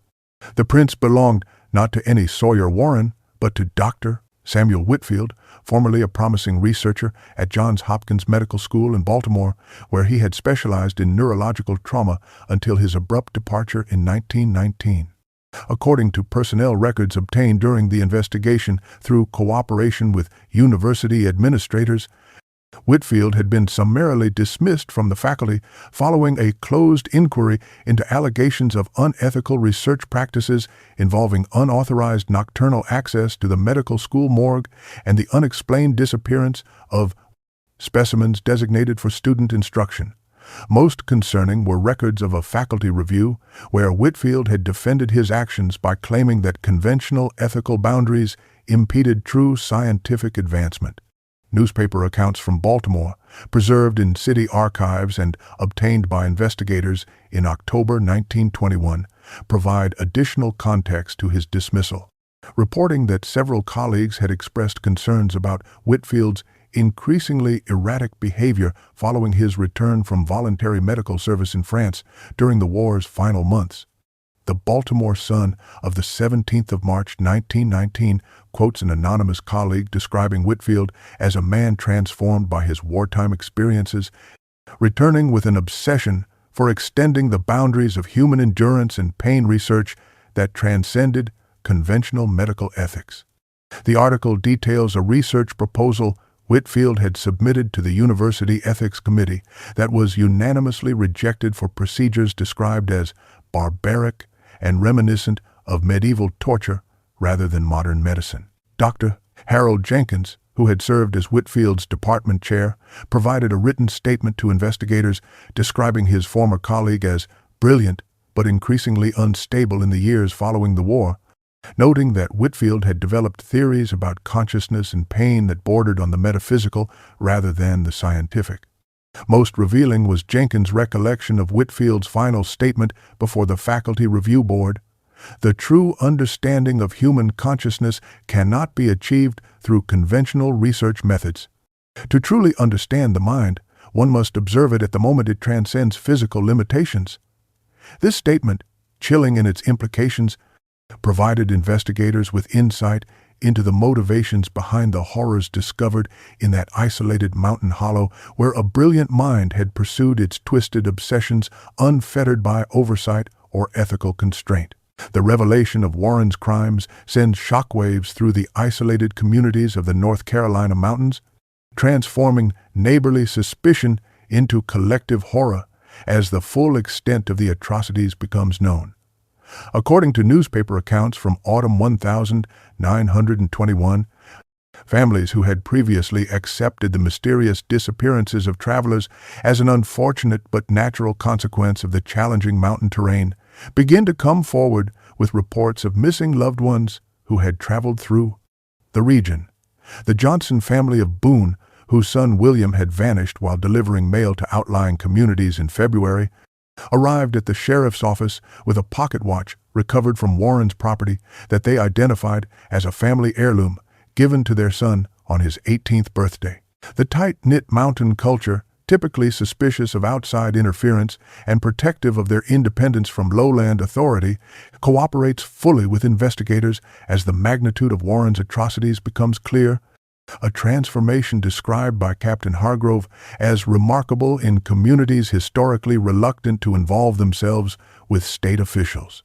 The prints belonged not to any Sawyer Warren, but to Dr. Samuel Whitfield, formerly a promising researcher at Johns Hopkins Medical School in Baltimore, where he had specialized in neurological trauma until his abrupt departure in 1919. According to personnel records obtained during the investigation through cooperation with university administrators, Whitfield had been summarily dismissed from the faculty following a closed inquiry into allegations of unethical research practices involving unauthorized nocturnal access to the medical school morgue and the unexplained disappearance of specimens designated for student instruction. Most concerning were records of a faculty review where Whitfield had defended his actions by claiming that conventional ethical boundaries impeded true scientific advancement. Newspaper accounts from Baltimore, preserved in city archives and obtained by investigators in October 1921, provide additional context to his dismissal, reporting that several colleagues had expressed concerns about Whitfield's increasingly erratic behavior following his return from voluntary medical service in France during the war's final months. The Baltimore Sun of the 17th of March 1919 quotes an anonymous colleague describing Whitfield as a man transformed by his wartime experiences, returning with an obsession for extending the boundaries of human endurance and pain research that transcended conventional medical ethics. The article details a research proposal Whitfield had submitted to the University Ethics Committee that was unanimously rejected for procedures described as barbaric and reminiscent of medieval torture rather than modern medicine. Dr. Harold Jenkins, who had served as Whitfield's department chair, provided a written statement to investigators describing his former colleague as brilliant but increasingly unstable in the years following the war, noting that Whitfield had developed theories about consciousness and pain that bordered on the metaphysical rather than the scientific. Most revealing was Jenkins' recollection of Whitfield's final statement before the faculty review board. The true understanding of human consciousness cannot be achieved through conventional research methods. To truly understand the mind, one must observe it at the moment it transcends physical limitations. This statement, chilling in its implications, provided investigators with insight into the motivations behind the horrors discovered in that isolated mountain hollow where a brilliant mind had pursued its twisted obsessions unfettered by oversight or ethical constraint. The revelation of Warren's crimes sends shockwaves through the isolated communities of the North Carolina mountains, transforming neighborly suspicion into collective horror as the full extent of the atrocities becomes known. According to newspaper accounts from autumn 1921, families who had previously accepted the mysterious disappearances of travelers as an unfortunate but natural consequence of the challenging mountain terrain begin to come forward with reports of missing loved ones who had traveled through the region. The Johnson family of Boone, whose son William had vanished while delivering mail to outlying communities in February, arrived at the sheriff's office with a pocket watch recovered from Warren's property that they identified as a family heirloom given to their son on his 18th birthday. The tight-knit mountain culture typically suspicious of outside interference and protective of their independence from lowland authority, cooperates fully with investigators as the magnitude of Warren's atrocities becomes clear, a transformation described by Captain Hargrove as remarkable in communities historically reluctant to involve themselves with state officials.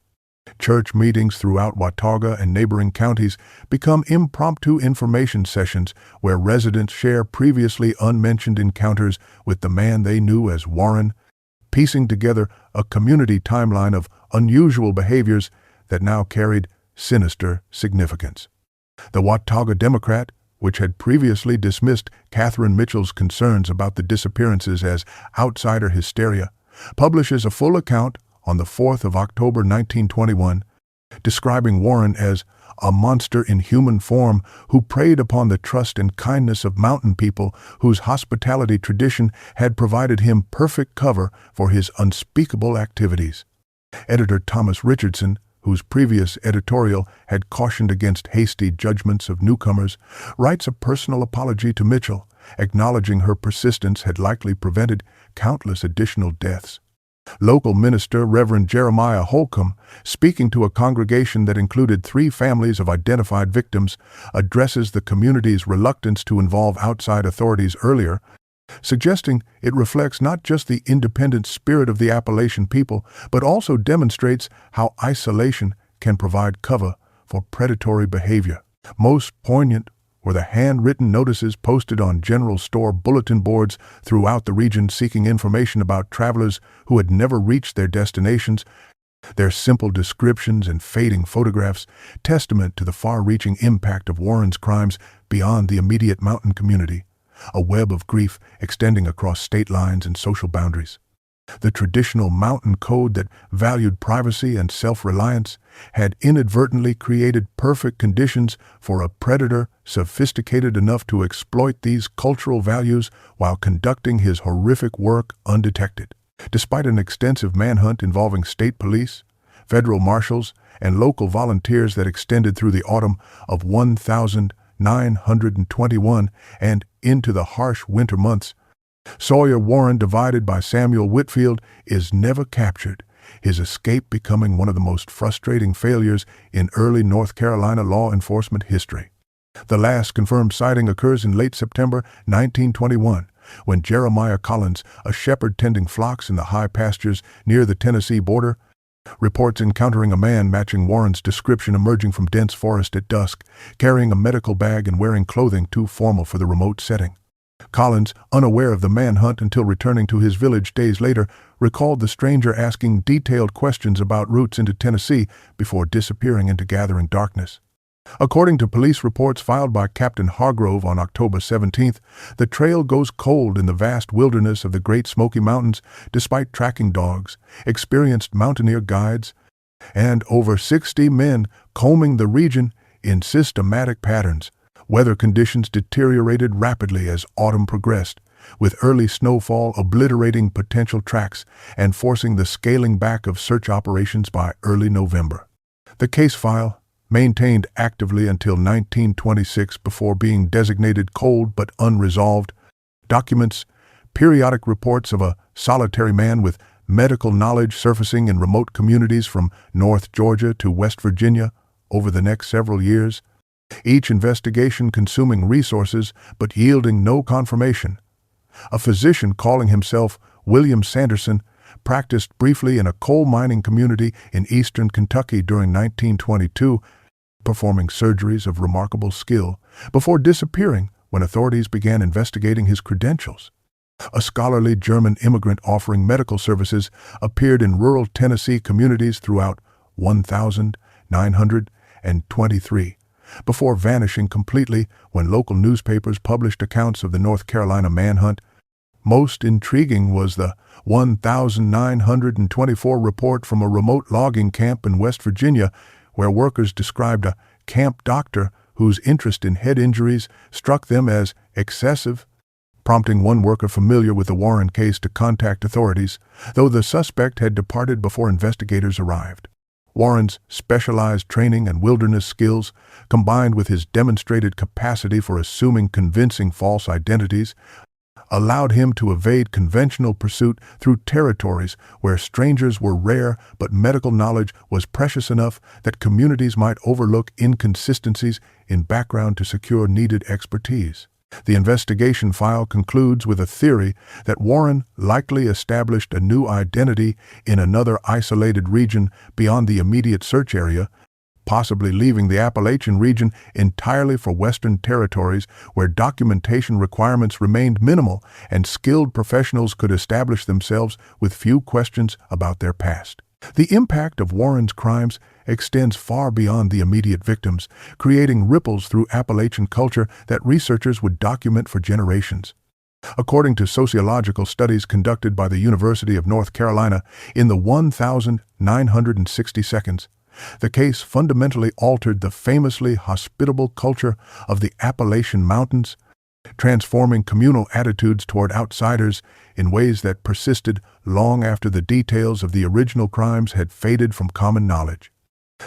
Church meetings throughout Watauga and neighboring counties become impromptu information sessions where residents share previously unmentioned encounters with the man they knew as Warren, piecing together a community timeline of unusual behaviors that now carried sinister significance. The Watauga Democrat, which had previously dismissed Catherine Mitchell's concerns about the disappearances as outsider hysteria, publishes a full account on the 4th of October 1921, describing Warren as a monster in human form who preyed upon the trust and kindness of mountain people whose hospitality tradition had provided him perfect cover for his unspeakable activities. Editor Thomas Richardson, whose previous editorial had cautioned against hasty judgments of newcomers, writes a personal apology to Mitchell, acknowledging her persistence had likely prevented countless additional deaths. Local minister Reverend Jeremiah Holcomb, speaking to a congregation that included 3 families of identified victims, addresses the community's reluctance to involve outside authorities earlier, suggesting it reflects not just the independent spirit of the Appalachian people, but also demonstrates how isolation can provide cover for predatory behavior. Most poignant were the handwritten notices posted on general store bulletin boards throughout the region seeking information about travelers who had never reached their destinations, their simple descriptions and fading photographs testament to the far-reaching impact of Warren's crimes beyond the immediate mountain community, a web of grief extending across state lines and social boundaries. The traditional mountain code that valued privacy and self-reliance had inadvertently created perfect conditions for a predator sophisticated enough to exploit these cultural values while conducting his horrific work undetected. Despite an extensive manhunt involving state police, federal marshals, and local volunteers that extended through the autumn of 1921 and into the harsh winter months, Sawyer Warren, divided by Samuel Whitfield, is never captured, his escape becoming one of the most frustrating failures in early North Carolina law enforcement history. The last confirmed sighting occurs in late September 1921, when Jeremiah Collins, a shepherd tending flocks in the high pastures near the Tennessee border, reports encountering a man matching Warren's description emerging from dense forest at dusk, carrying a medical bag and wearing clothing too formal for the remote setting. Collins, unaware of the manhunt until returning to his village days later, recalled the stranger asking detailed questions about routes into Tennessee before disappearing into gathering darkness. According to police reports filed by Captain Hargrove on October 17th, the trail goes cold in the vast wilderness of the Great Smoky Mountains despite tracking dogs, experienced mountaineer guides, and over 60 men combing the region in systematic patterns. Weather conditions deteriorated rapidly as autumn progressed, with early snowfall obliterating potential tracks and forcing the scaling back of search operations by early November. The case file, maintained actively until 1926 before being designated cold but unresolved, documents periodic reports of a solitary man with medical knowledge surfacing in remote communities from North Georgia to West Virginia over the next several years, each investigation consuming resources but yielding no confirmation. A physician calling himself William Sanderson practiced briefly in a coal mining community in eastern Kentucky during 1922, performing surgeries of remarkable skill, before disappearing when authorities began investigating his credentials. A scholarly German immigrant offering medical services appeared in rural Tennessee communities throughout 1923, before vanishing completely when local newspapers published accounts of the North Carolina manhunt. Most intriguing was the 1924 report from a remote logging camp in West Virginia, where workers described a camp doctor whose interest in head injuries struck them as excessive, prompting one worker familiar with the Warren case to contact authorities, though the suspect had departed before investigators arrived. Warren's specialized training and wilderness skills, combined with his demonstrated capacity for assuming convincing false identities, allowed him to evade conventional pursuit through territories where strangers were rare but medical knowledge was precious enough that communities might overlook inconsistencies in background to secure needed expertise. The investigation file concludes with a theory that Warren likely established a new identity in another isolated region beyond the immediate search area, possibly leaving the Appalachian region entirely for Western territories where documentation requirements remained minimal and skilled professionals could establish themselves with few questions about their past. The impact of Warren's crimes extends far beyond the immediate victims, creating ripples through Appalachian culture that researchers would document for generations. According to sociological studies conducted by the University of North Carolina, in the 1,960 seconds, the case fundamentally altered the famously hospitable culture of the Appalachian Mountains, transforming communal attitudes toward outsiders in ways that persisted long after the details of the original crimes had faded from common knowledge.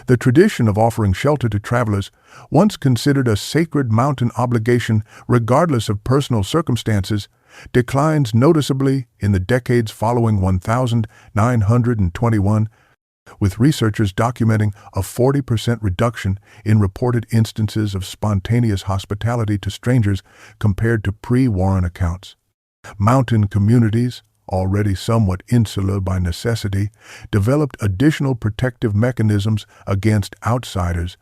The tradition of offering shelter to travelers, once considered a sacred mountain obligation regardless of personal circumstances, declines noticeably in the decades following 1921, with researchers documenting a 40% reduction in reported instances of spontaneous hospitality to strangers compared to pre-Warren accounts. Mountain communities, already somewhat insular by necessity, developed additional protective mechanisms against outsiders,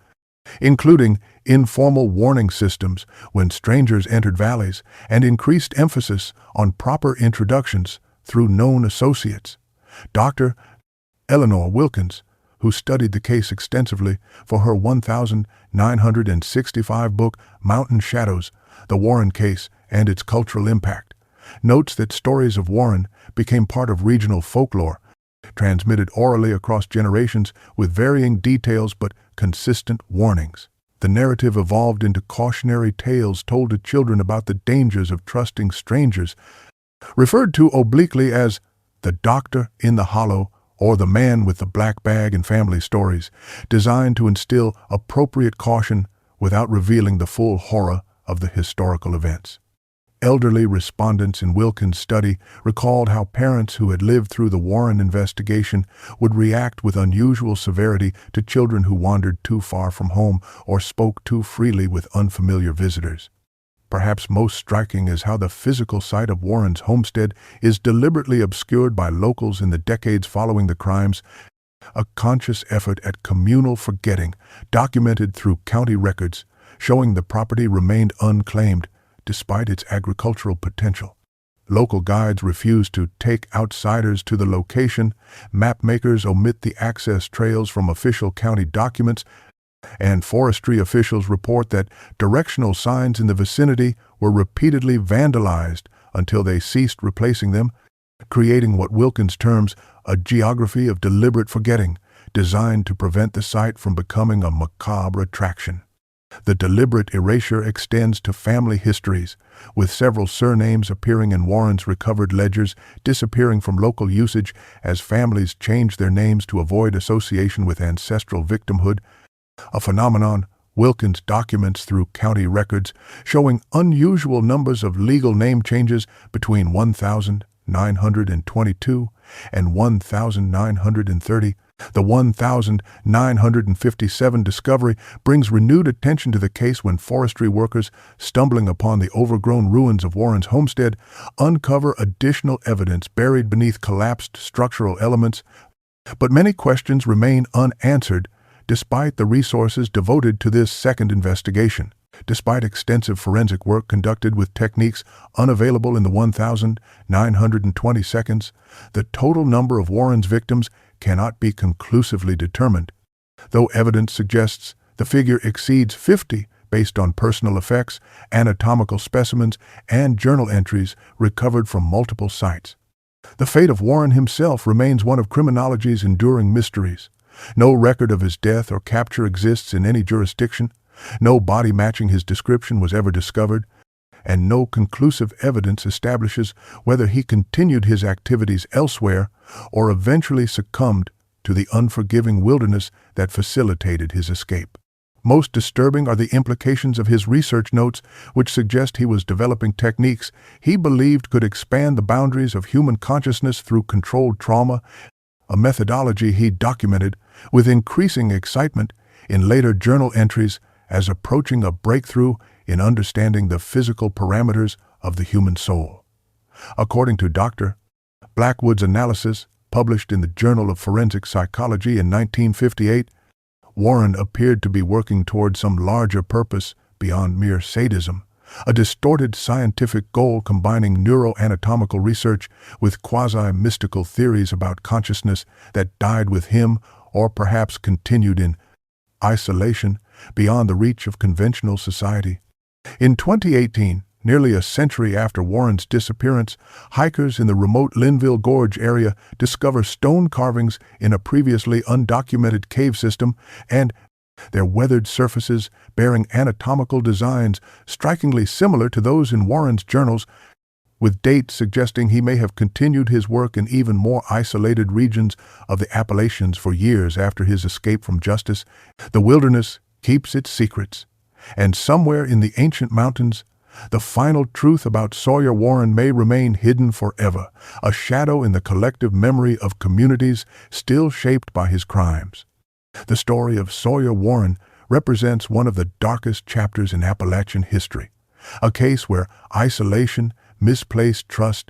including informal warning systems when strangers entered valleys and increased emphasis on proper introductions through known associates. Dr. Eleanor Wilkins, who studied the case extensively for her 1965 book Mountain Shadows, The Warren Case and Its Cultural Impact, notes that stories of Warren became part of regional folklore, transmitted orally across generations with varying details but consistent warnings. The narrative evolved into cautionary tales told to children about the dangers of trusting strangers, referred to obliquely as the doctor in the hollow or the man with the black bag in family stories, designed to instill appropriate caution without revealing the full horror of the historical events. Elderly respondents in Wilkins' study recalled how parents who had lived through the Warren investigation would react with unusual severity to children who wandered too far from home or spoke too freely with unfamiliar visitors. Perhaps most striking is how the physical site of Warren's homestead is deliberately obscured by locals in the decades following the crimes, a conscious effort at communal forgetting documented through county records, showing the property remained unclaimed despite its agricultural potential. Local guides refuse to take outsiders to the location, mapmakers omit the access trails from official county documents, and forestry officials report that directional signs in the vicinity were repeatedly vandalized until they ceased replacing them, creating what Wilkins terms a geography of deliberate forgetting, designed to prevent the site from becoming a macabre attraction. The deliberate erasure extends to family histories, with several surnames appearing in Warren's recovered ledgers disappearing from local usage as families changed their names to avoid association with ancestral victimhood, a phenomenon Wilkins documents through county records, showing unusual numbers of legal name changes between 1,922 and 1,930. The 1,957 discovery brings renewed attention to the case when forestry workers, stumbling upon the overgrown ruins of Warren's homestead, uncover additional evidence buried beneath collapsed structural elements. But many questions remain unanswered despite the resources devoted to this second investigation. Despite extensive forensic work conducted with techniques unavailable in the 1,920 seconds, the total number of Warren's victims cannot be conclusively determined, though evidence suggests the figure exceeds 50 based on personal effects, anatomical specimens, and journal entries recovered from multiple sites. The fate of Warren himself remains one of criminology's enduring mysteries. No record of his death or capture exists in any jurisdiction, no body matching his description was ever discovered, and no conclusive evidence establishes whether he continued his activities elsewhere or eventually succumbed to the unforgiving wilderness that facilitated his escape. Most disturbing are the implications of his research notes, which suggest he was developing techniques he believed could expand the boundaries of human consciousness through controlled trauma, a methodology he documented with increasing excitement in later journal entries as approaching a breakthrough in understanding the physical parameters of the human soul. According to Dr. Blackwood's analysis, published in the Journal of Forensic Psychology in 1958, Warren appeared to be working toward some larger purpose beyond mere sadism, a distorted scientific goal combining neuroanatomical research with quasi-mystical theories about consciousness that died with him or perhaps continued in isolation beyond the reach of conventional society. In 2018, nearly a century after Warren's disappearance, hikers in the remote Linville Gorge area discover stone carvings in a previously undocumented cave system and their weathered surfaces bearing anatomical designs strikingly similar to those in Warren's journals, with dates suggesting he may have continued his work in even more isolated regions of the Appalachians for years after his escape from justice. The wilderness keeps its secrets, and somewhere in the ancient mountains, the final truth about Sawyer Warren may remain hidden forever, a shadow in the collective memory of communities still shaped by his crimes. The story of Sawyer Warren represents one of the darkest chapters in Appalachian history, a case where isolation, misplaced trust,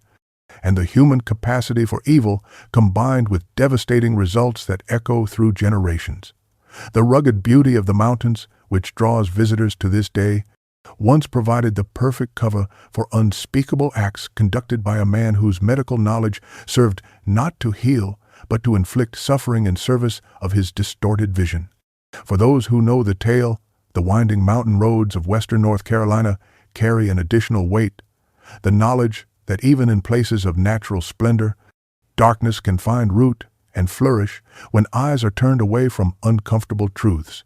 and the human capacity for evil combined with devastating results that echo through generations. The rugged beauty of the mountains, which draws visitors to this day, once provided the perfect cover for unspeakable acts conducted by a man whose medical knowledge served not to heal, but to inflict suffering in service of his distorted vision. For those who know the tale, the winding mountain roads of western North Carolina carry an additional weight, the knowledge that even in places of natural splendor, darkness can find root and flourish when eyes are turned away from uncomfortable truths.